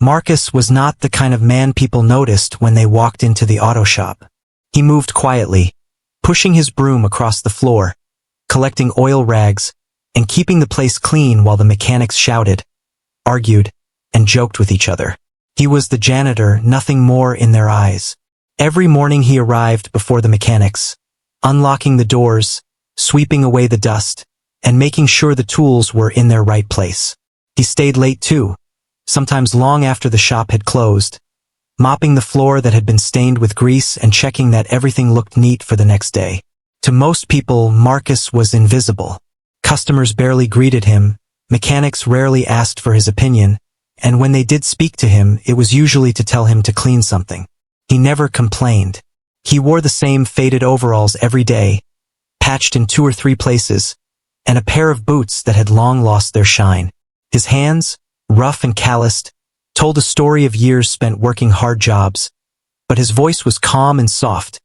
Marcus was not the kind of man people noticed when they walked into the auto shop. He moved quietly, pushing his broom across the floor, collecting oil rags, and keeping the place clean while the mechanics shouted, argued, and joked with each other. He was the janitor, nothing more in their eyes. Every morning he arrived before the mechanics, unlocking the doors, sweeping away the dust, and making sure the tools were in their right place. He stayed late too, sometimes long after the shop had closed, mopping the floor that had been stained with grease and checking that everything looked neat for the next day. To most people, Marcus was invisible. Customers barely greeted him, mechanics rarely asked for his opinion, and when they did speak to him, it was usually to tell him to clean something. He never complained. He wore the same faded overalls every day, patched in 2 or 3 places, and a pair of boots that had long lost their shine. His hands, rough and calloused, told a story of years spent working hard jobs, but his voice was calm and soft,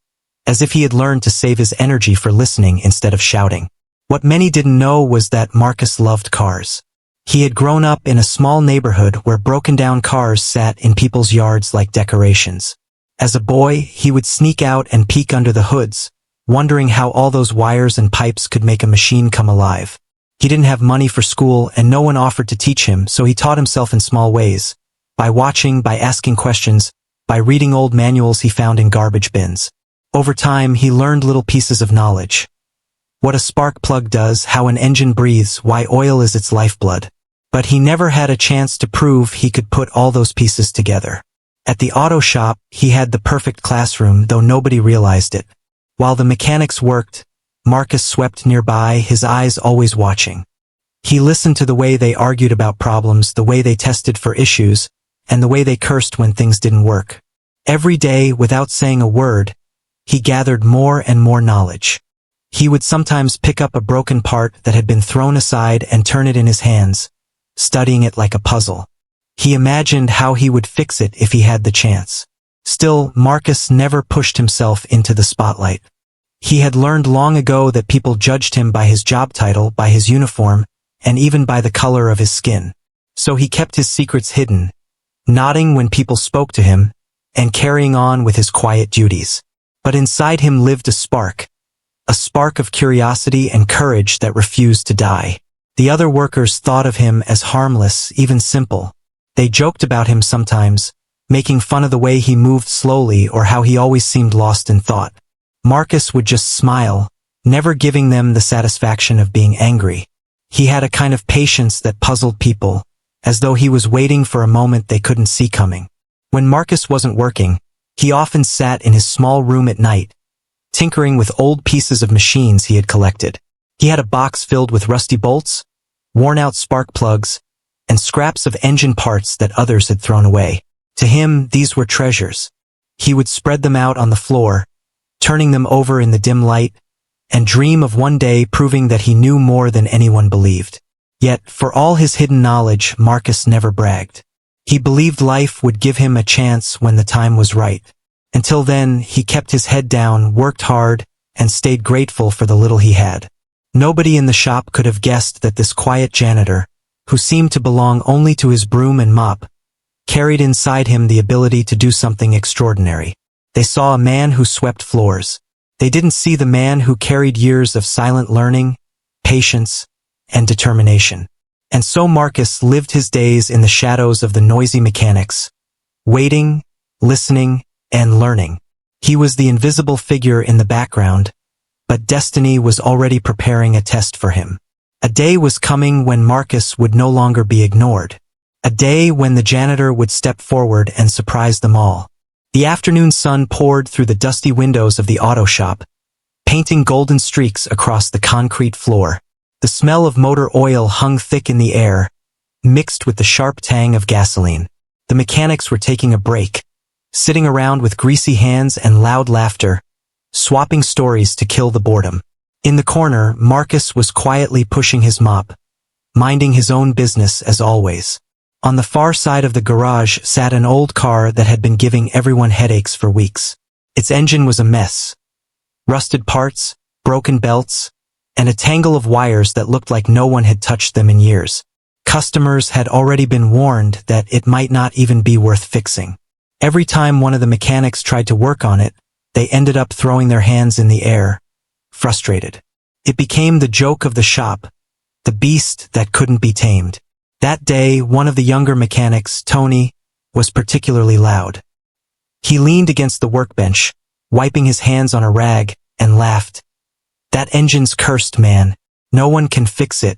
as if he had learned to save his energy for listening instead of shouting. What many didn't know was that Marcus loved cars. He had grown up in a small neighborhood where broken-down cars sat in people's yards like decorations. As a boy, he would sneak out and peek under the hoods, wondering how all those wires and pipes could make a machine come alive. He didn't have money for school and no one offered to teach him, so he taught himself in small ways, by watching, by asking questions, by reading old manuals he found in garbage bins. Over time, he learned little pieces of knowledge. What a spark plug does, how an engine breathes, why oil is its lifeblood. But he never had a chance to prove he could put all those pieces together. At the auto shop, he had the perfect classroom, though nobody realized it. While the mechanics worked, Marcus swept nearby, his eyes always watching. He listened to the way they argued about problems, the way they tested for issues, and the way they cursed when things didn't work. Every day, without saying a word, he gathered more and more knowledge. He would sometimes pick up a broken part that had been thrown aside and turn it in his hands, studying it like a puzzle. He imagined how he would fix it if he had the chance. Still, Marcus never pushed himself into the spotlight. He had learned long ago that people judged him by his job title, by his uniform, and even by the color of his skin. So he kept his secrets hidden, nodding when people spoke to him, and carrying on with his quiet duties. But inside him lived a spark of curiosity and courage that refused to die. The other workers thought of him as harmless, even simple. They joked about him sometimes, making fun of the way he moved slowly or how he always seemed lost in thought. Marcus would just smile, never giving them the satisfaction of being angry. He had a kind of patience that puzzled people, as though he was waiting for a moment they couldn't see coming. When Marcus wasn't working, he often sat in his small room at night, tinkering with old pieces of machines he had collected. He had a box filled with rusty bolts, worn-out spark plugs, and scraps of engine parts that others had thrown away. To him, these were treasures. He would spread them out on the floor, turning them over in the dim light, and dream of one day proving that he knew more than anyone believed. Yet, for all his hidden knowledge, Marcus never bragged. He believed life would give him a chance when the time was right. Until then, he kept his head down, worked hard, and stayed grateful for the little he had. Nobody in the shop could have guessed that this quiet janitor, who seemed to belong only to his broom and mop, carried inside him the ability to do something extraordinary. They saw a man who swept floors. They didn't see the man who carried years of silent learning, patience, and determination. And so Marcus lived his days in the shadows of the noisy mechanics, waiting, listening, and learning. He was the invisible figure in the background, but destiny was already preparing a test for him. A day was coming when Marcus would no longer be ignored. A day when the janitor would step forward and surprise them all. The afternoon sun poured through the dusty windows of the auto shop, painting golden streaks across the concrete floor. The smell of motor oil hung thick in the air, mixed with the sharp tang of gasoline. The mechanics were taking a break, sitting around with greasy hands and loud laughter, swapping stories to kill the boredom. In the corner, Marcus was quietly pushing his mop, minding his own business as always. On the far side of the garage sat an old car that had been giving everyone headaches for weeks. Its engine was a mess. Rusted parts, broken belts, and a tangle of wires that looked like no one had touched them in years. Customers had already been warned that it might not even be worth fixing. Every time one of the mechanics tried to work on it, they ended up throwing their hands in the air, frustrated. It became the joke of the shop, the beast that couldn't be tamed. That day, one of the younger mechanics, Tony, was particularly loud. He leaned against the workbench, wiping his hands on a rag, and laughed. "That engine's cursed, man. No one can fix it.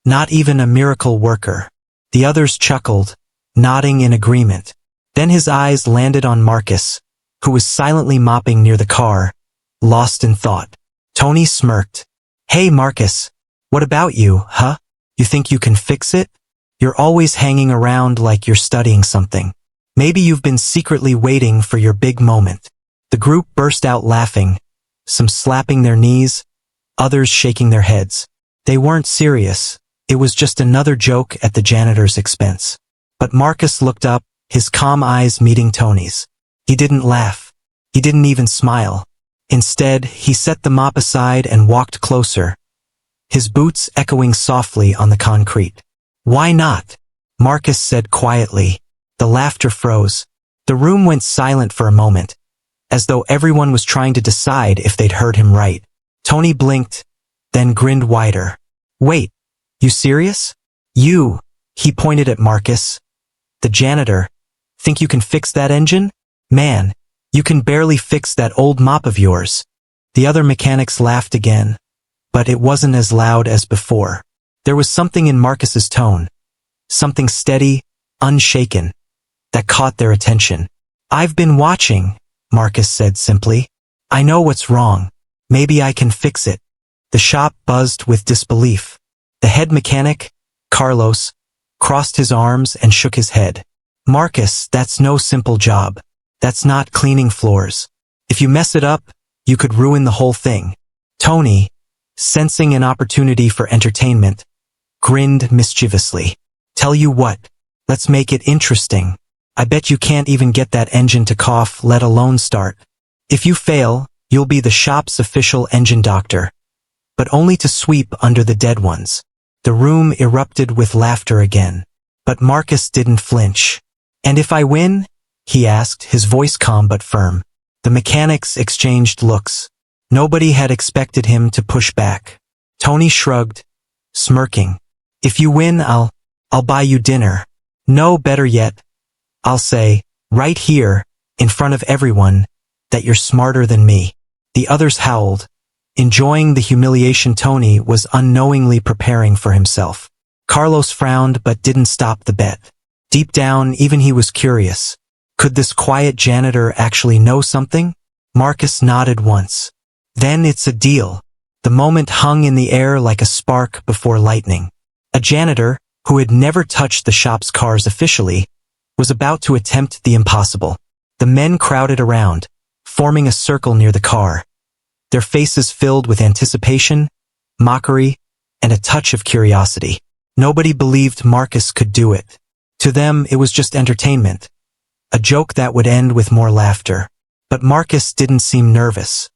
Not even a miracle worker." The others chuckled, nodding in agreement. Then his eyes landed on Marcus, who was silently mopping near the car, lost in thought. Tony smirked. "Hey Marcus, what about you, huh? You think you can fix it? You're always hanging around like you're studying something. Maybe you've been secretly waiting for your big moment." The group burst out laughing, some slapping their knees, others shaking their heads. They weren't serious. It was just another joke at the janitor's expense. But Marcus looked up, his calm eyes meeting Tony's. He didn't laugh. He didn't even smile. Instead, he set the mop aside and walked closer, his boots echoing softly on the concrete. "Why not?" Marcus said quietly. The laughter froze. The room went silent for a moment, as though everyone was trying to decide if they'd heard him right. Tony blinked, then grinned wider. "Wait, you serious? You," he pointed at Marcus, "the janitor, think you can fix that engine? Man, you can barely fix that old mop of yours." The other mechanics laughed again, but it wasn't as loud as before. There was something in Marcus's tone, something steady, unshaken, that caught their attention. "I've been watching," Marcus said simply. "I know what's wrong. Maybe I can fix it." The shop buzzed with disbelief. The head mechanic, Carlos, crossed his arms and shook his head. "Marcus, that's no simple job. That's not cleaning floors. If you mess it up, you could ruin the whole thing." Tony, sensing an opportunity for entertainment, grinned mischievously. "Tell you what, let's make it interesting. I bet you can't even get that engine to cough, let alone start. If you fail, you'll be the shop's official engine doctor, but only to sweep under the dead ones." The room erupted with laughter again, but Marcus didn't flinch. "And if I win?" he asked, his voice calm but firm. The mechanics exchanged looks. Nobody had expected him to push back. Tony shrugged, smirking. "If you win, I'll buy you dinner. No, better yet, I'll say, right here, in front of everyone, that you're smarter than me." The others howled, enjoying the humiliation Tony was unknowingly preparing for himself. Carlos frowned but didn't stop the bet. Deep down, even he was curious. Could this quiet janitor actually know something? Marcus nodded once. "Then it's a deal." The moment hung in the air like a spark before lightning. A janitor, who had never touched the shop's cars officially, was about to attempt the impossible. The men crowded around, forming a circle near the car, their faces filled with anticipation, mockery, and a touch of curiosity. Nobody believed Marcus could do it. To them, it was just entertainment, a joke that would end with more laughter. But Marcus didn't seem nervous.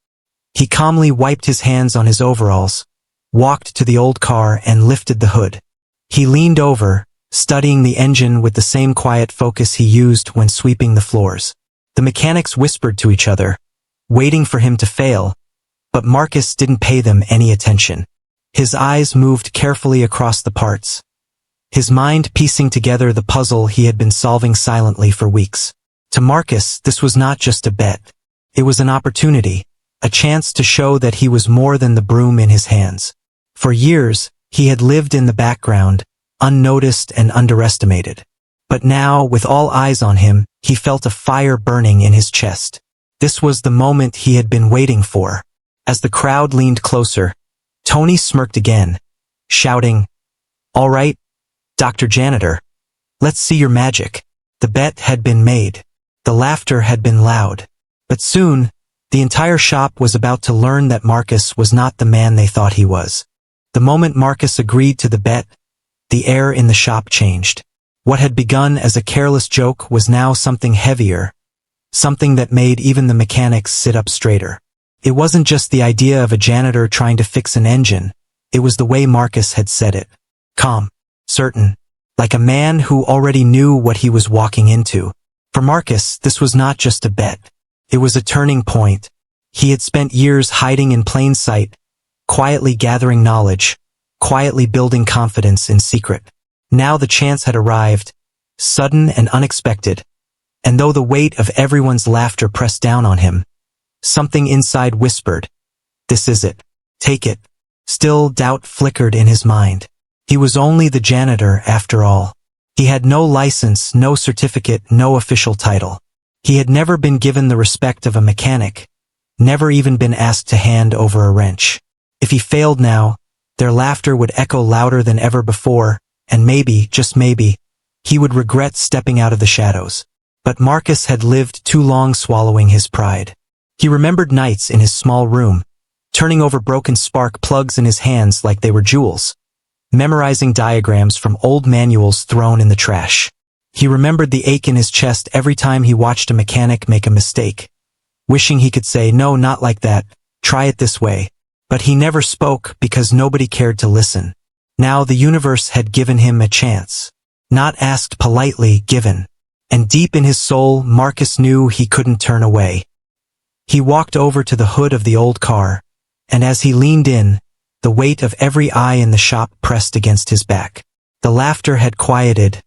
He calmly wiped his hands on his overalls, walked to the old car and lifted the hood. He leaned over, studying the engine with the same quiet focus he used when sweeping the floors. The mechanics whispered to each other, waiting for him to fail, but Marcus didn't pay them any attention. His eyes moved carefully across the parts, his mind piecing together the puzzle he had been solving silently for weeks. To Marcus, this was not just a bet. It was an opportunity, a chance to show that he was more than the broom in his hands. For years, he had lived in the background, unnoticed and underestimated. But now, with all eyes on him, he felt a fire burning in his chest. This was the moment he had been waiting for. As the crowd leaned closer, Tony smirked again, shouting, "All right, Dr. Janitor, let's see your magic." The bet had been made. The laughter had been loud. But soon, the entire shop was about to learn that Marcus was not the man they thought he was. The moment Marcus agreed to the bet, the air in the shop changed. What had begun as a careless joke was now something heavier, something that made even the mechanics sit up straighter. It wasn't just the idea of a janitor trying to fix an engine, it was the way Marcus had said it. Calm, certain, like a man who already knew what he was walking into. For Marcus, this was not just a bet. It was a turning point. He had spent years hiding in plain sight, quietly gathering knowledge, quietly building confidence in secret. Now the chance had arrived, sudden and unexpected, and though the weight of everyone's laughter pressed down on him, something inside whispered, "This is it. Take it." Still, doubt flickered in his mind. He was only the janitor, after all. He had no license, no certificate, no official title. He had never been given the respect of a mechanic, never even been asked to hand over a wrench. If he failed now, their laughter would echo louder than ever before, and maybe, just maybe, he would regret stepping out of the shadows. But Marcus had lived too long swallowing his pride. He remembered nights in his small room, turning over broken spark plugs in his hands like they were jewels, memorizing diagrams from old manuals thrown in the trash. He remembered the ache in his chest every time he watched a mechanic make a mistake, wishing he could say, "No, not like that, try it this way." But he never spoke because nobody cared to listen. Now the universe had given him a chance. Not asked politely, given. And deep in his soul, Marcus knew he couldn't turn away. He walked over to the hood of the old car, and as he leaned in, the weight of every eye in the shop pressed against his back. The laughter had quieted,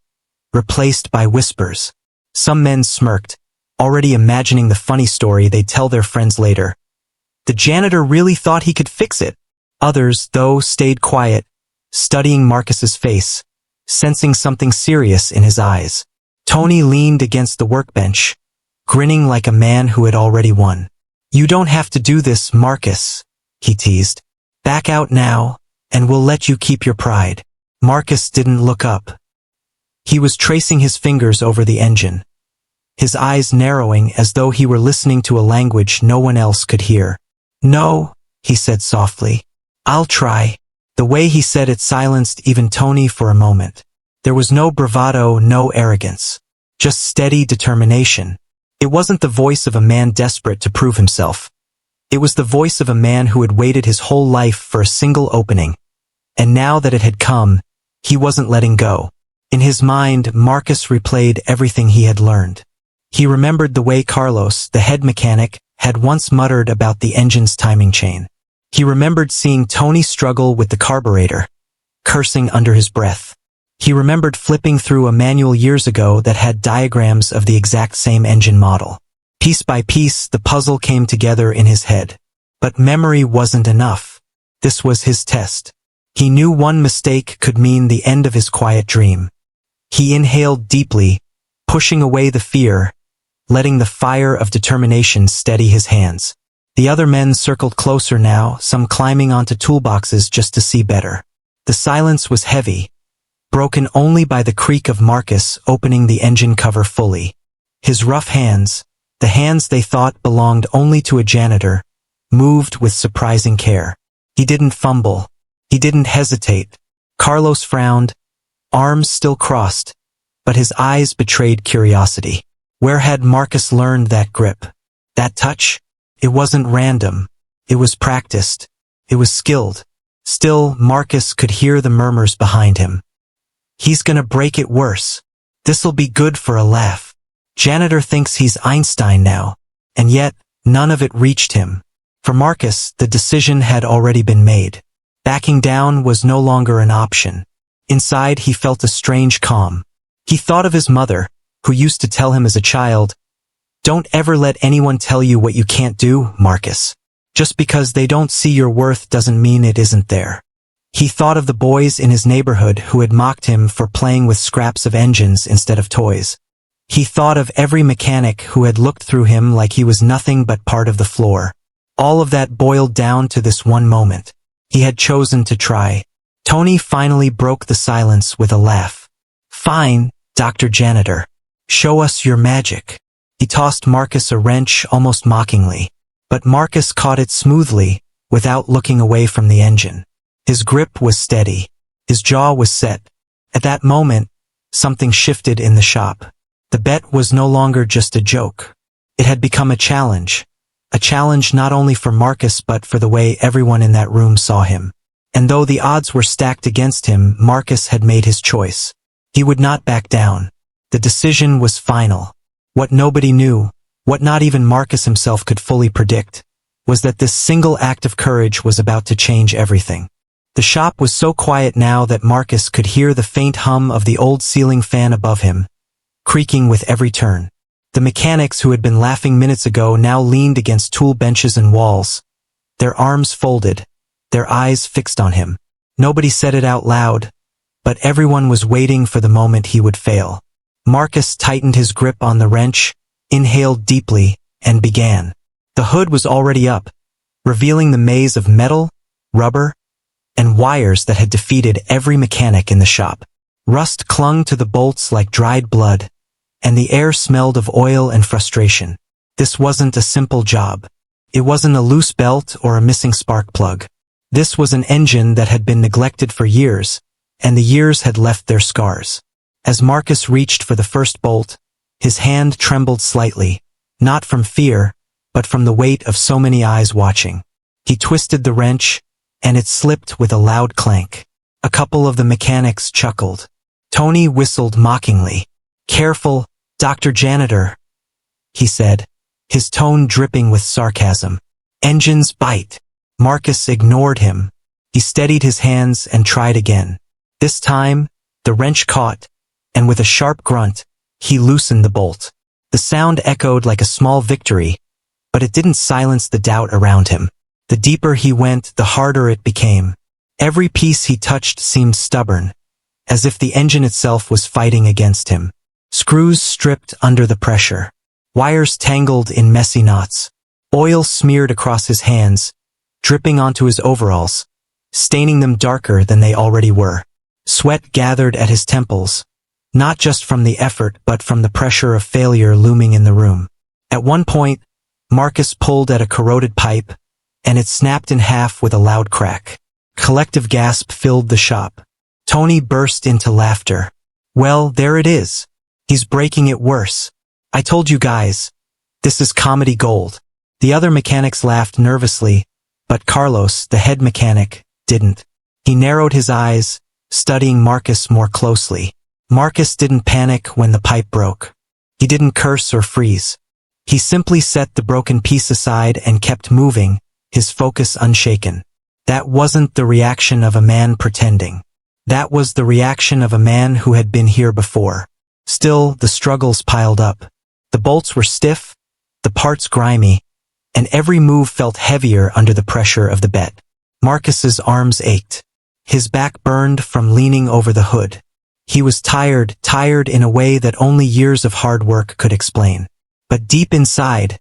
replaced by whispers. Some men smirked, already imagining the funny story they'd tell their friends later. The janitor really thought he could fix it. Others, though, stayed quiet, studying Marcus's face, sensing something serious in his eyes. Tony leaned against the workbench, grinning like a man who had already won. "You don't have to do this, Marcus," he teased. "Back out now, and we'll let you keep your pride." Marcus didn't look up. He was tracing his fingers over the engine, his eyes narrowing as though he were listening to a language no one else could hear. "No," he said softly. "I'll try." The way he said it silenced even Tony for a moment. There was no bravado, no arrogance, just steady determination. It wasn't the voice of a man desperate to prove himself. It was the voice of a man who had waited his whole life for a single opening. And now that it had come, he wasn't letting go. In his mind, Marcus replayed everything he had learned. He remembered the way Carlos, the head mechanic, had once muttered about the engine's timing chain. He remembered seeing Tony struggle with the carburetor, cursing under his breath. He remembered flipping through a manual years ago that had diagrams of the exact same engine model. Piece by piece, the puzzle came together in his head. But memory wasn't enough. This was his test. He knew one mistake could mean the end of his quiet dream. He inhaled deeply, pushing away the fear, letting the fire of determination steady his hands. The other men circled closer now, some climbing onto toolboxes just to see better. The silence was heavy, broken only by the creak of Marcus opening the engine cover fully. His rough hands, the hands they thought belonged only to a janitor, moved with surprising care. He didn't fumble. He didn't hesitate. Carlos frowned, arms still crossed, but his eyes betrayed curiosity. Where had Marcus learned that grip? That touch? It wasn't random. It was practiced. It was skilled. Still, Marcus could hear the murmurs behind him. "He's gonna break it worse. This'll be good for a laugh. Janitor thinks he's Einstein now." And yet, none of it reached him. For Marcus, the decision had already been made. Backing down was no longer an option. Inside, he felt a strange calm. He thought of his mother, who used to tell him as a child, "Don't ever let anyone tell you what you can't do, Marcus. Just because they don't see your worth doesn't mean it isn't there." He thought of the boys in his neighborhood who had mocked him for playing with scraps of engines instead of toys. He thought of every mechanic who had looked through him like he was nothing but part of the floor. All of that boiled down to this one moment. He had chosen to try. Tony finally broke the silence with a laugh. "Fine, Dr. Janitor. Show us your magic." He tossed Marcus a wrench almost mockingly, but Marcus caught it smoothly, without looking away from the engine. His grip was steady. His jaw was set. At that moment, something shifted in the shop. The bet was no longer just a joke. It had become a challenge not only for Marcus but for the way everyone in that room saw him. And though the odds were stacked against him, Marcus had made his choice. He would not back down. The decision was final. What nobody knew, what not even Marcus himself could fully predict, was that this single act of courage was about to change everything. The shop was so quiet now that Marcus could hear the faint hum of the old ceiling fan above him, creaking with every turn. The mechanics who had been laughing minutes ago now leaned against tool benches and walls, their arms folded, their eyes fixed on him. Nobody said it out loud, but everyone was waiting for the moment he would fail. Marcus tightened his grip on the wrench, inhaled deeply, and began. The hood was already up, revealing the maze of metal, rubber, and wires that had defeated every mechanic in the shop. Rust clung to the bolts like dried blood, and the air smelled of oil and frustration. This wasn't a simple job. It wasn't a loose belt or a missing spark plug. This was an engine that had been neglected for years, and the years had left their scars. As Marcus reached for the first bolt, his hand trembled slightly, not from fear, but from the weight of so many eyes watching. He twisted the wrench, and it slipped with a loud clank. A couple of the mechanics chuckled. Tony whistled mockingly. "Careful, Dr. Janitor," he said, his tone dripping with sarcasm. "Engines bite." Marcus ignored him. He steadied his hands and tried again. This time, the wrench caught, and with a sharp grunt, he loosened the bolt. The sound echoed like a small victory, but it didn't silence the doubt around him. The deeper he went, the harder it became. Every piece he touched seemed stubborn, as if the engine itself was fighting against him. Screws stripped under the pressure. Wires tangled in messy knots. Oil smeared across his hands, dripping onto his overalls, staining them darker than they already were. Sweat gathered at his temples, not just from the effort but from the pressure of failure looming in the room. At one point, Marcus pulled at a corroded pipe, and it snapped in half with a loud crack. Collective gasp filled the shop. Tony burst into laughter. "Well, there it is. He's breaking it worse. I told you guys. This is comedy gold." The other mechanics laughed nervously, but Carlos, the head mechanic, didn't. He narrowed his eyes, studying Marcus more closely. Marcus didn't panic when the pipe broke. He didn't curse or freeze. He simply set the broken piece aside and kept moving, his focus unshaken. That wasn't the reaction of a man pretending. That was the reaction of a man who had been here before. Still, the struggles piled up. The bolts were stiff, the parts grimy, and every move felt heavier under the pressure of the bet. Marcus's arms ached. His back burned from leaning over the hood. He was tired in a way that only years of hard work could explain. But deep inside,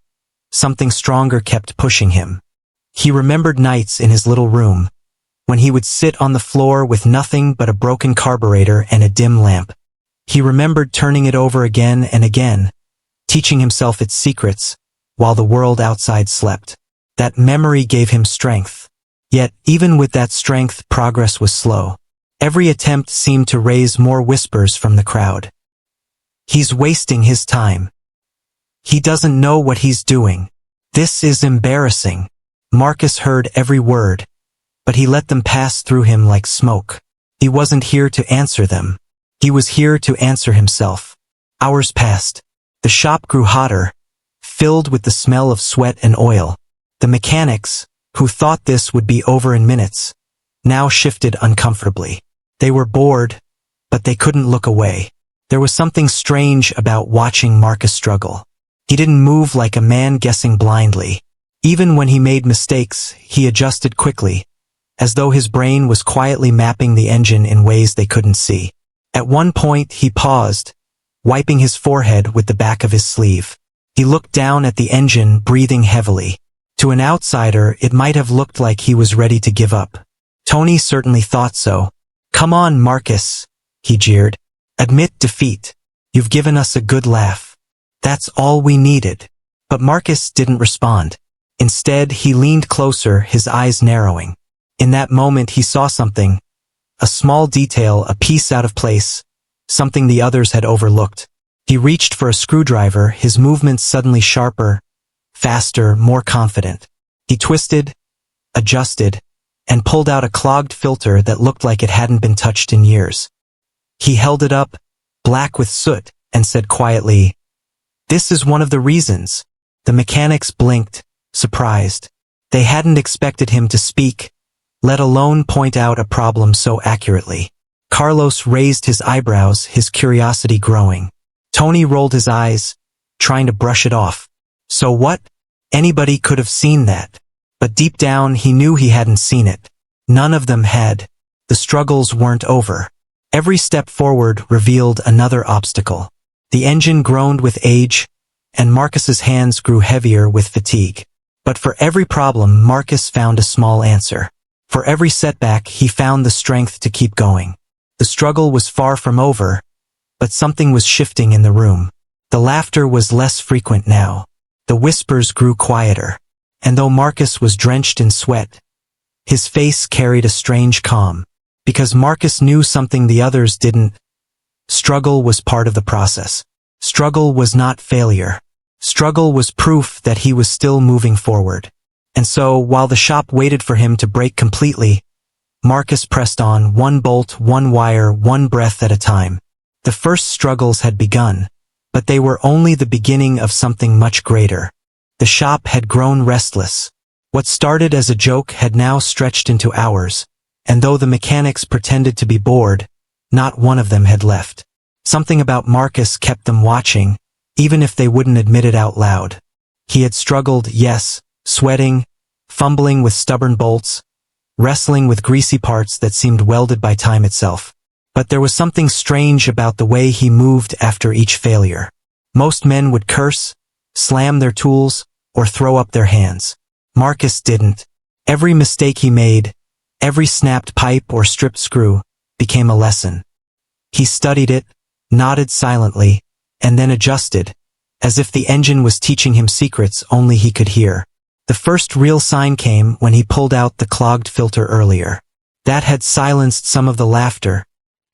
something stronger kept pushing him. He remembered nights in his little room, when he would sit on the floor with nothing but a broken carburetor and a dim lamp. He remembered turning it over again and again, teaching himself its secrets, while the world outside slept. That memory gave him strength. Yet, even with that strength, progress was slow. Every attempt seemed to raise more whispers from the crowd. "He's wasting his time. He doesn't know what he's doing. This is embarrassing." Marcus heard every word, but he let them pass through him like smoke. He wasn't here to answer them. He was here to answer himself. Hours passed. The shop grew hotter, filled with the smell of sweat and oil. The mechanics, who thought this would be over in minutes, now shifted uncomfortably. They were bored, but they couldn't look away. There was something strange about watching Marcus struggle. He didn't move like a man guessing blindly. Even when he made mistakes, he adjusted quickly, as though his brain was quietly mapping the engine in ways they couldn't see. At one point, he paused, wiping his forehead with the back of his sleeve. He looked down at the engine, breathing heavily. To an outsider, it might have looked like he was ready to give up. Tony certainly thought so. "Come on, Marcus," he jeered. "Admit defeat. You've given us a good laugh. That's all we needed." But Marcus didn't respond. Instead, he leaned closer, his eyes narrowing. In that moment, he saw something. A small detail, a piece out of place, something the others had overlooked. He reached for a screwdriver, his movements suddenly sharper, faster, more confident. He twisted, adjusted, and pulled out a clogged filter that looked like it hadn't been touched in years. He held it up, black with soot, and said quietly, "This is one of the reasons." The mechanics blinked, surprised. They hadn't expected him to speak, let alone point out a problem so accurately. Carlos raised his eyebrows, his curiosity growing. Tony rolled his eyes, trying to brush it off. So what? Anybody could have seen that. But deep down he knew he hadn't seen it. None of them had. The struggles weren't over. Every step forward revealed another obstacle. The engine groaned with age, and Marcus's hands grew heavier with fatigue. But for every problem, Marcus found a small answer. For every setback, he found the strength to keep going. The struggle was far from over, but something was shifting in the room. The laughter was less frequent now. The whispers grew quieter. And though Marcus was drenched in sweat, his face carried a strange calm. Because Marcus knew something the others didn't. Struggle was part of the process. Struggle was not failure. Struggle was proof that he was still moving forward. And so, while the shop waited for him to break completely, Marcus pressed on, one bolt, one wire, one breath at a time. The first struggles had begun, but they were only the beginning of something much greater. The shop had grown restless. What started as a joke had now stretched into hours, and though the mechanics pretended to be bored, not one of them had left. Something about Marcus kept them watching, even if they wouldn't admit it out loud. He had struggled, yes, sweating, fumbling with stubborn bolts, wrestling with greasy parts that seemed welded by time itself. But there was something strange about the way he moved after each failure. Most men would curse, slam their tools, or throw up their hands. Marcus didn't. Every mistake he made, every snapped pipe or stripped screw, became a lesson. He studied it, nodded silently, and then adjusted, as if the engine was teaching him secrets only he could hear. The first real sign came when he pulled out the clogged filter earlier. That had silenced some of the laughter,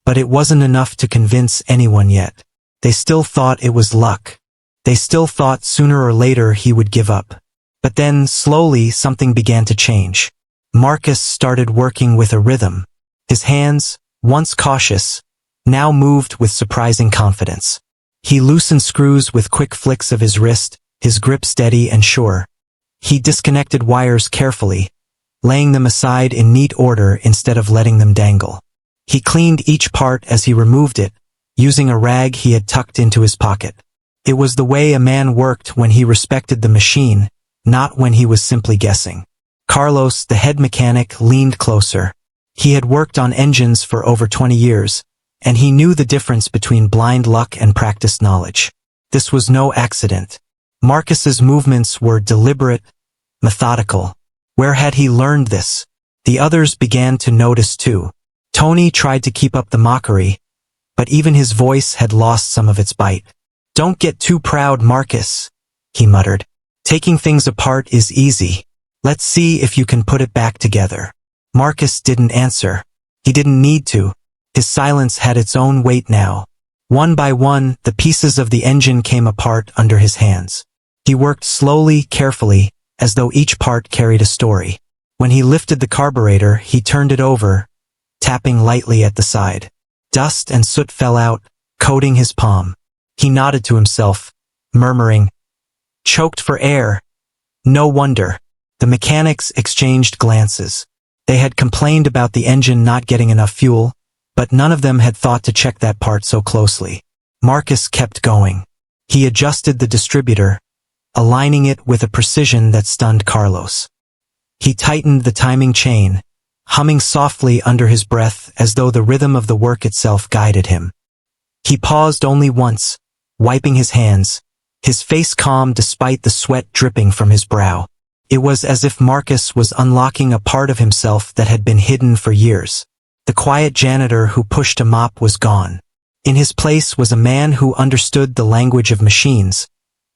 but it wasn't enough to convince anyone yet. They still thought it was luck. They still thought sooner or later he would give up. But then, slowly, something began to change. Marcus started working with a rhythm. His hands, once cautious, now moved with surprising confidence. He loosened screws with quick flicks of his wrist, his grip steady and sure. He disconnected wires carefully, laying them aside in neat order instead of letting them dangle. He cleaned each part as he removed it, using a rag he had tucked into his pocket. It was the way a man worked when he respected the machine, not when he was simply guessing. Carlos, the head mechanic, leaned closer. He had worked on engines for over 20 years, and he knew the difference between blind luck and practiced knowledge. This was no accident. Marcus's movements were deliberate, methodical. Where had he learned this? The others began to notice too. Tony tried to keep up the mockery, but even his voice had lost some of its bite. "Don't get too proud, Marcus," he muttered. "Taking things apart is easy. Let's see if you can put it back together." Marcus didn't answer. He didn't need to. His silence had its own weight now. One by one, the pieces of the engine came apart under his hands. He worked slowly, carefully, as though each part carried a story. When he lifted the carburetor, he turned it over, tapping lightly at the side. Dust and soot fell out, coating his palm. He nodded to himself, murmuring, "Choked for air." No wonder. The mechanics exchanged glances. They had complained about the engine not getting enough fuel, but none of them had thought to check that part so closely. Marcus kept going. He adjusted the distributor, aligning it with a precision that stunned Carlos. He tightened the timing chain, humming softly under his breath as though the rhythm of the work itself guided him. He paused only once, wiping his hands, his face calm despite the sweat dripping from his brow. It was as if Marcus was unlocking a part of himself that had been hidden for years. The quiet janitor who pushed a mop was gone. In his place was a man who understood the language of machines,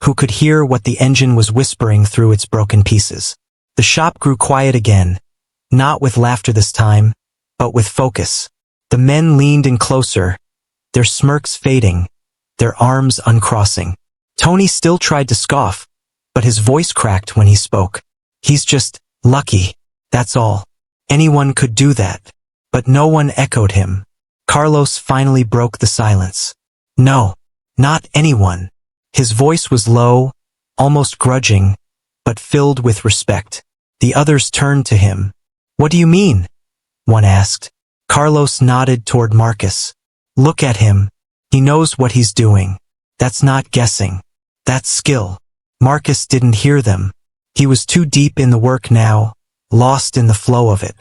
who could hear what the engine was whispering through its broken pieces. The shop grew quiet again, not with laughter this time, but with focus. The men leaned in closer, their smirks fading, their arms uncrossing. Tony still tried to scoff, but his voice cracked when he spoke. "He's just lucky, that's all. Anyone could do that." But no one echoed him. Carlos finally broke the silence. No, not anyone. His voice was low, almost grudging, but filled with respect. The others turned to him. What do you mean? One asked. Carlos nodded toward Marcus. Look at him. He knows what he's doing. That's not guessing. That's skill. Marcus didn't hear them. He was too deep in the work now, lost in the flow of it.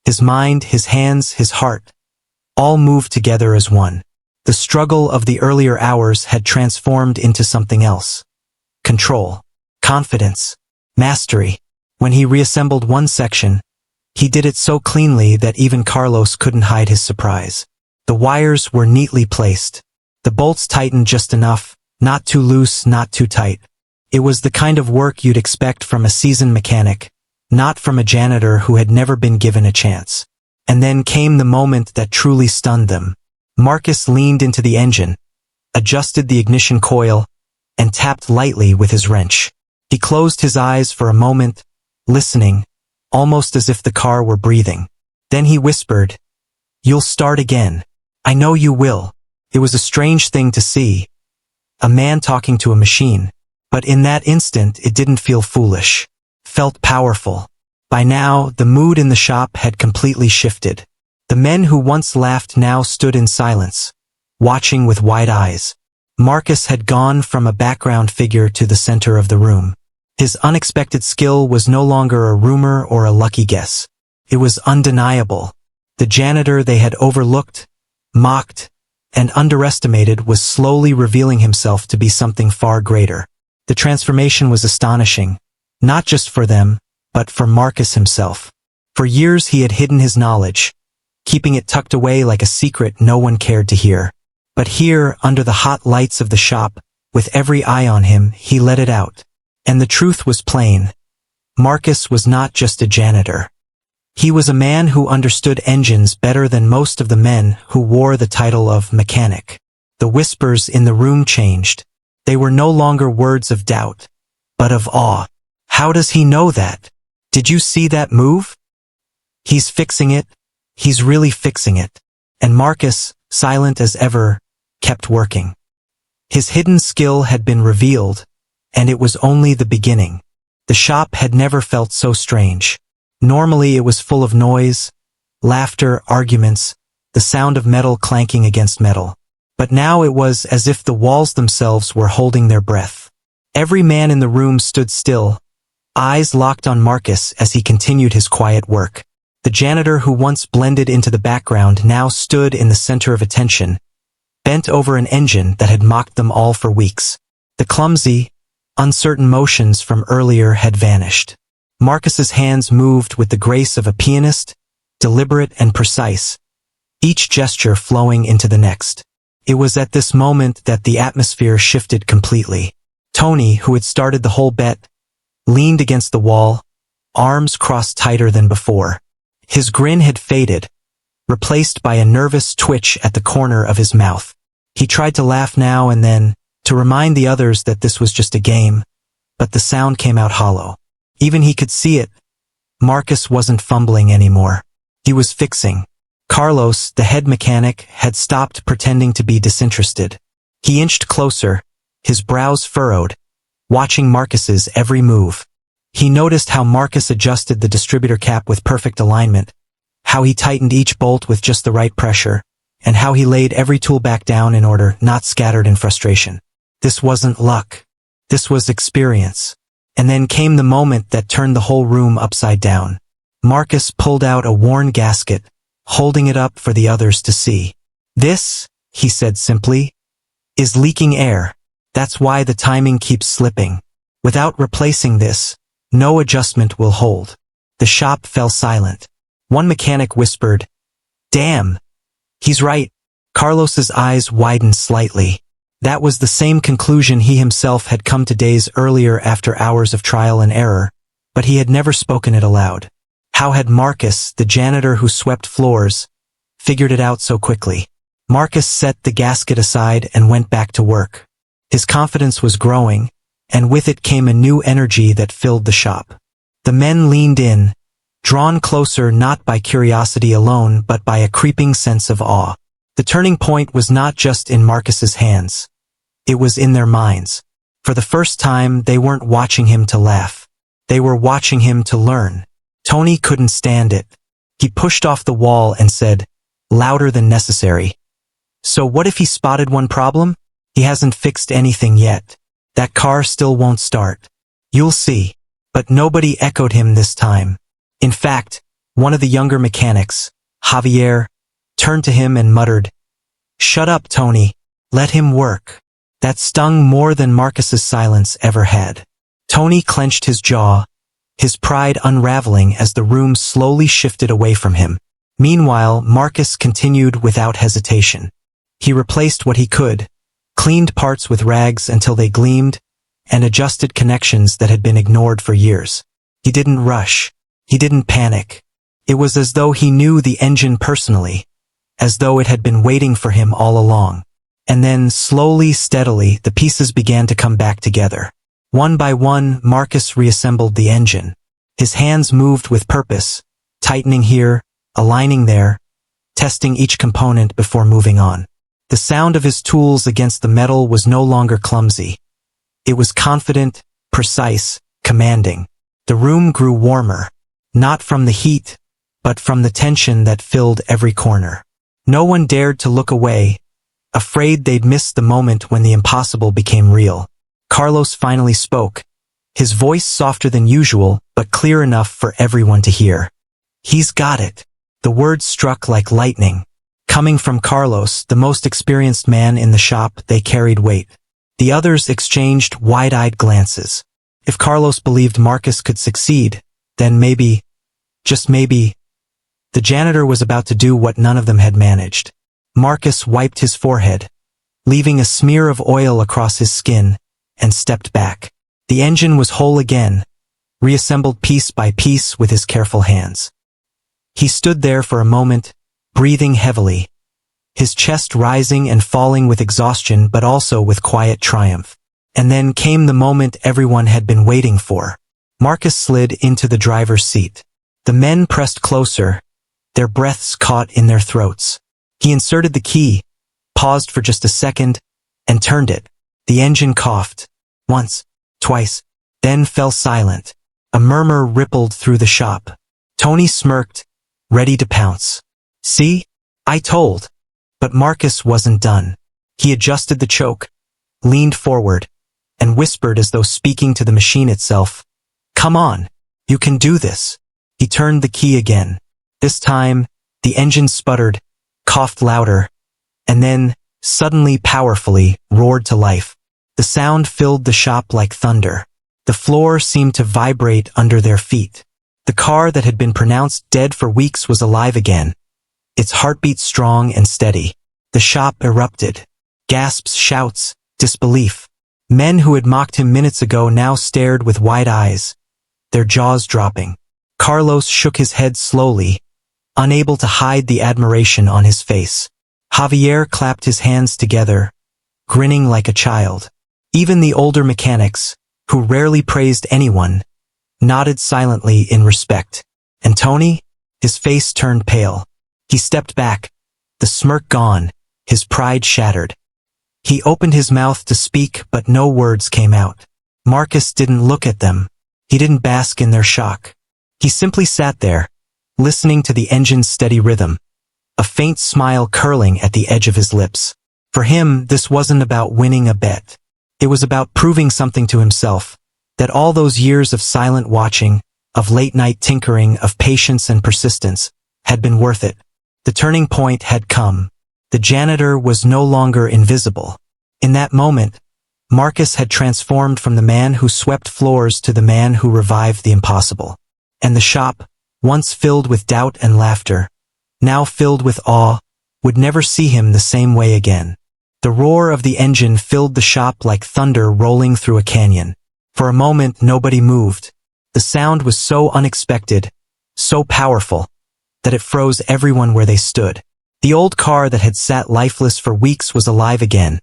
His mind, his hands, his heart, all moved together as one. The struggle of the earlier hours had transformed into something else. Control, confidence, mastery. When he reassembled one section, he did it so cleanly that even Carlos couldn't hide his surprise. The wires were neatly placed. The bolts tightened just enough, not too loose, not too tight. It was the kind of work you'd expect from a seasoned mechanic, not from a janitor who had never been given a chance. And then came the moment that truly stunned them. Marcus leaned into the engine, adjusted the ignition coil, and tapped lightly with his wrench. He closed his eyes for a moment, listening, almost as if the car were breathing. Then he whispered, "You'll start again. I know you will." It was a strange thing to see. A man talking to a machine. But in that instant it didn't feel foolish. Felt powerful. By now, the mood in the shop had completely shifted. The men who once laughed now stood in silence, watching with wide eyes. Marcus had gone from a background figure to the center of the room. His unexpected skill was no longer a rumor or a lucky guess. It was undeniable. The janitor they had overlooked, mocked, and underestimated was slowly revealing himself to be something far greater. The transformation was astonishing, not just for them, but for Marcus himself. For years he had hidden his knowledge, keeping it tucked away like a secret no one cared to hear. But here, under the hot lights of the shop, with every eye on him, he let it out. And the truth was plain. Marcus was not just a janitor. He was a man who understood engines better than most of the men who wore the title of mechanic. The whispers in the room changed. They were no longer words of doubt, but of awe. How does he know that? Did you see that move? He's fixing it. He's really fixing it. And Marcus, silent as ever, kept working. His hidden skill had been revealed, and it was only the beginning. The shop had never felt so strange. Normally it was full of noise, laughter, arguments, the sound of metal clanking against metal. But now it was as if the walls themselves were holding their breath. Every man in the room stood still, eyes locked on Marcus as he continued his quiet work. The janitor who once blended into the background now stood in the center of attention, bent over an engine that had mocked them all for weeks. The clumsy, uncertain motions from earlier had vanished. Marcus's hands moved with the grace of a pianist, deliberate and precise, each gesture flowing into the next. It was at this moment that the atmosphere shifted completely. Tony, who had started the whole bet, leaned against the wall, arms crossed tighter than before. His grin had faded, replaced by a nervous twitch at the corner of his mouth. He tried to laugh now and then, to remind the others that this was just a game, but the sound came out hollow. Even he could see it. Marcus wasn't fumbling anymore. He was fixing. Carlos, the head mechanic, had stopped pretending to be disinterested. He inched closer, his brows furrowed, watching Marcus's every move. He noticed how Marcus adjusted the distributor cap with perfect alignment, how he tightened each bolt with just the right pressure, and how he laid every tool back down in order, not scattered in frustration. This wasn't luck. This was experience. And then came the moment that turned the whole room upside down. Marcus pulled out a worn gasket, holding it up for the others to see. "This," he said simply, "is leaking air. That's why the timing keeps slipping. Without replacing this, no adjustment will hold." The shop fell silent. One mechanic whispered, "Damn, he's right." Carlos's eyes widened slightly. That was the same conclusion he himself had come to days earlier after hours of trial and error, but he had never spoken it aloud. How had Marcus, the janitor who swept floors, figured it out so quickly? Marcus set the gasket aside and went back to work. His confidence was growing, and with it came a new energy that filled the shop. The men leaned in, drawn closer not by curiosity alone but by a creeping sense of awe. The turning point was not just in Marcus's hands. It was in their minds. For the first time, they weren't watching him to laugh. They were watching him to learn. Tony couldn't stand it. He pushed off the wall and said, louder than necessary, "So what if he spotted one problem? He hasn't fixed anything yet. That car still won't start. You'll see." But nobody echoed him this time. In fact, one of the younger mechanics, Javier, turned to him and muttered, "Shut up, Tony. Let him work." That stung more than Marcus's silence ever had. Tony clenched his jaw, his pride unraveling as the room slowly shifted away from him. Meanwhile, Marcus continued without hesitation. He replaced what he could, cleaned parts with rags until they gleamed, and adjusted connections that had been ignored for years. He didn't rush. He didn't panic. It was as though he knew the engine personally, as though it had been waiting for him all along. And then, slowly, steadily, the pieces began to come back together. One by one, Marcus reassembled the engine. His hands moved with purpose, tightening here, aligning there, testing each component before moving on. The sound of his tools against the metal was no longer clumsy. It was confident, precise, commanding. The room grew warmer, not from the heat, but from the tension that filled every corner. No one dared to look away, afraid they'd miss the moment when the impossible became real. Carlos finally spoke, his voice softer than usual, but clear enough for everyone to hear. "He's got it." The words struck like lightning. Coming from Carlos, the most experienced man in the shop, they carried weight. The others exchanged wide-eyed glances. If Carlos believed Marcus could succeed, then maybe, just maybe, the janitor was about to do what none of them had managed. Marcus wiped his forehead, leaving a smear of oil across his skin, and stepped back. The engine was whole again, reassembled piece by piece with his careful hands. He stood there for a moment, breathing heavily, his chest rising and falling with exhaustion but also with quiet triumph. And then came the moment everyone had been waiting for. Marcus slid into the driver's seat. The men pressed closer, their breaths caught in their throats. He inserted the key, paused for just a second, and turned it. The engine coughed. Once, twice, then fell silent. A murmur rippled through the shop. Tony smirked, ready to pounce. "See? I told." But Marcus wasn't done. He adjusted the choke, leaned forward, and whispered as though speaking to the machine itself, "Come on, you can do this." He turned the key again. This time, the engine sputtered, coughed louder, and then, suddenly powerfully, roared to life. The sound filled the shop like thunder. The floor seemed to vibrate under their feet. The car that had been pronounced dead for weeks was alive again, its heartbeat strong and steady. The shop erupted. Gasps, shouts, disbelief. Men who had mocked him minutes ago now stared with wide eyes, their jaws dropping. Carlos shook his head slowly, unable to hide the admiration on his face. Javier clapped his hands together, grinning like a child. Even the older mechanics, who rarely praised anyone, nodded silently in respect. And Tony? His face turned pale. He stepped back, the smirk gone, his pride shattered. He opened his mouth to speak, but no words came out. Marcus didn't look at them. He didn't bask in their shock. He simply sat there, listening to the engine's steady rhythm, a faint smile curling at the edge of his lips. For him, this wasn't about winning a bet. It was about proving something to himself, that all those years of silent watching, of late-night tinkering, of patience and persistence, had been worth it. The turning point had come. The janitor was no longer invisible. In that moment, Marcus had transformed from the man who swept floors to the man who revived the impossible. And the shop, once filled with doubt and laughter, now filled with awe, would never see him the same way again. The roar of the engine filled the shop like thunder rolling through a canyon. For a moment, nobody moved. The sound was so unexpected, so powerful, that it froze everyone where they stood. The old car that had sat lifeless for weeks was alive again,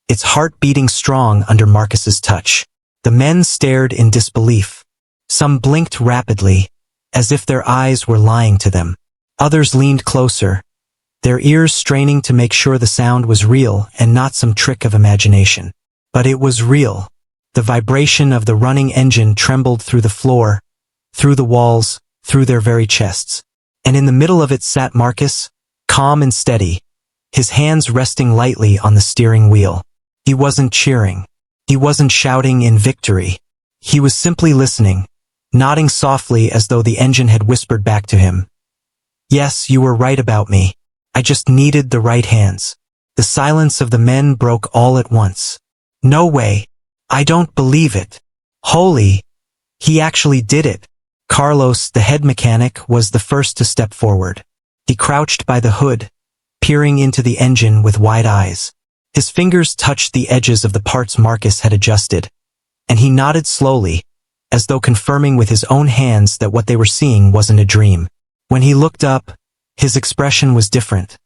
its heart beating strong under Marcus's touch. The men stared in disbelief. Some blinked rapidly, as if their eyes were lying to them. Others leaned closer, their ears straining to make sure the sound was real and not some trick of imagination. But it was real. The vibration of the running engine trembled through the floor, through the walls, through their very chests. And in the middle of it sat Marcus, calm and steady, his hands resting lightly on the steering wheel. He wasn't cheering. He wasn't shouting in victory. He was simply listening, nodding softly as though the engine had whispered back to him. Yes, you were right about me. I just needed the right hands. The silence of the men broke all at once. No way. I don't believe it. Holy. He actually did it. Carlos, the head mechanic, was the first to step forward. He crouched by the hood, peering into the engine with wide eyes. His fingers touched the edges of the parts Marcus had adjusted, and he nodded slowly, as though confirming with his own hands that what they were seeing wasn't a dream. When he looked up, his expression was different.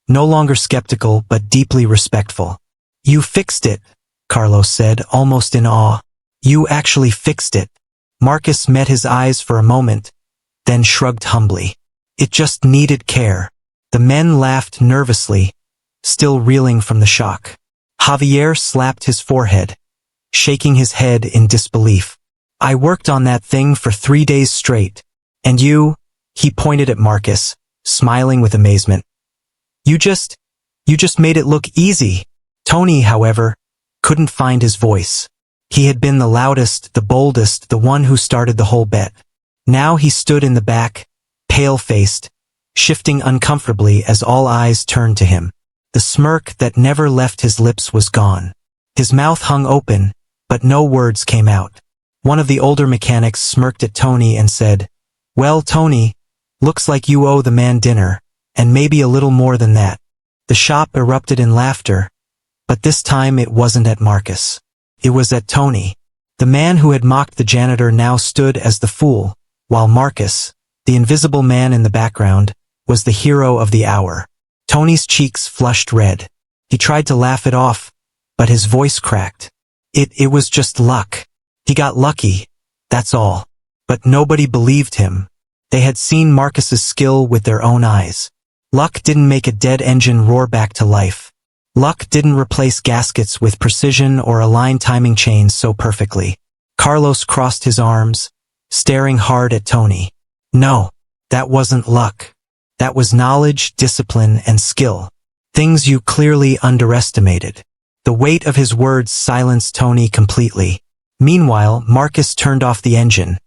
No longer skeptical, but deeply respectful. You fixed it, Carlos said, almost in awe. You actually fixed it. Marcus met his eyes for a moment, then shrugged humbly. It just needed care. The men laughed nervously, still reeling from the shock. Javier slapped his forehead, shaking his head in disbelief. I worked on that thing for 3 days straight. And you, he pointed at Marcus, smiling with amazement. You just made it look easy. Tony, however, couldn't find his voice. He had been the loudest, the boldest, the one who started the whole bet. Now he stood in the back, pale-faced, shifting uncomfortably as all eyes turned to him. The smirk that never left his lips was gone. His mouth hung open, but no words came out. One of the older mechanics smirked at Tony and said, Well, Tony, looks like you owe the man dinner, and maybe a little more than that. The shop erupted in laughter, but this time it wasn't at Marcus. It was at Tony. The man who had mocked the janitor now stood as the fool, while Marcus, the invisible man in the background, was the hero of the hour. Tony's cheeks flushed red. He tried to laugh it off, but his voice cracked. It was just luck. He got lucky, that's all. But nobody believed him. They had seen Marcus's skill with their own eyes. Luck didn't make a dead engine roar back to life. Luck didn't replace gaskets with precision or align timing chains so perfectly. Carlos crossed his arms, staring hard at Tony. No, that wasn't luck. That was knowledge, discipline, and skill. Things you clearly underestimated. The weight of his words silenced Tony completely. Meanwhile, Marcus turned off the engine,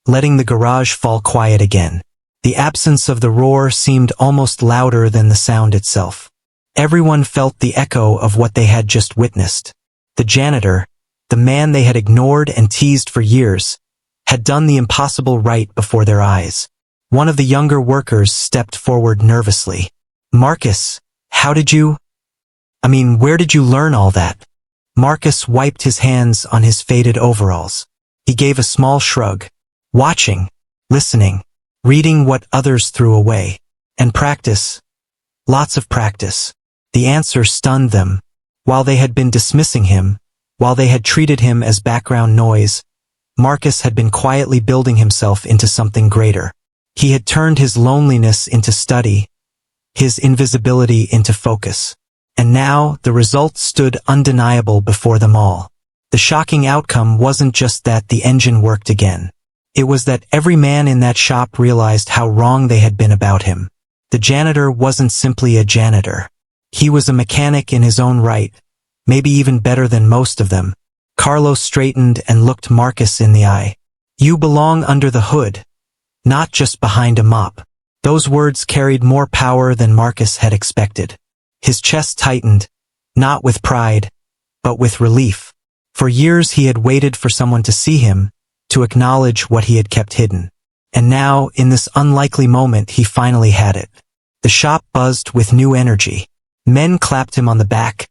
letting the garage fall quiet again. The absence of the roar seemed almost louder than the sound itself. Everyone felt the echo of what they had just witnessed. The janitor, the man they had ignored and teased for years, had done the impossible right before their eyes. One of the younger workers stepped forward nervously. Marcus, where did you learn all that? Marcus wiped his hands on his faded overalls. He gave a small shrug. Watching, listening, reading what others threw away. And practice. Lots of practice. The answer stunned them. While they had been dismissing him, while they had treated him as background noise, Marcus had been quietly building himself into something greater. He had turned his loneliness into study, his invisibility into focus. And now, the result stood undeniable before them all. The shocking outcome wasn't just that the engine worked again. It was that every man in that shop realized how wrong they had been about him. The janitor wasn't simply a janitor. He was a mechanic in his own right, maybe even better than most of them. Carlos straightened and looked Marcus in the eye. You belong under the hood, not just behind a mop. Those words carried more power than Marcus had expected. His chest tightened, not with pride, but with relief. For years he had waited for someone to see him, to acknowledge what he had kept hidden. And now, in this unlikely moment, he finally had it. The shop buzzed with new energy. Men clapped him on the back,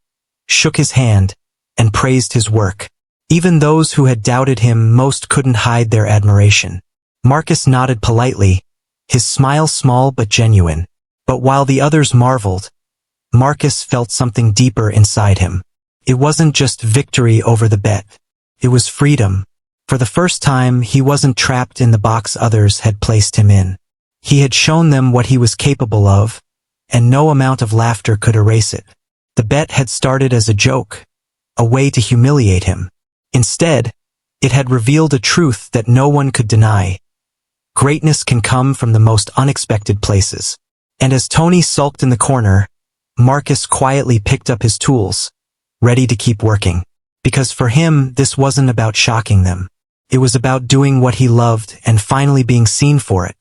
shook his hand, and praised his work. Even those who had doubted him most couldn't hide their admiration. Marcus nodded politely, his smile small but genuine. But while the others marveled, Marcus felt something deeper inside him. It wasn't just victory over the bet. It was freedom. For the first time, he wasn't trapped in the box others had placed him in. He had shown them what he was capable of, and no amount of laughter could erase it. The bet had started as a joke, a way to humiliate him. Instead, it had revealed a truth that no one could deny. Greatness can come from the most unexpected places. And as Tony sulked in the corner, Marcus quietly picked up his tools, ready to keep working. Because for him, this wasn't about shocking them. It was about doing what he loved and finally being seen for it.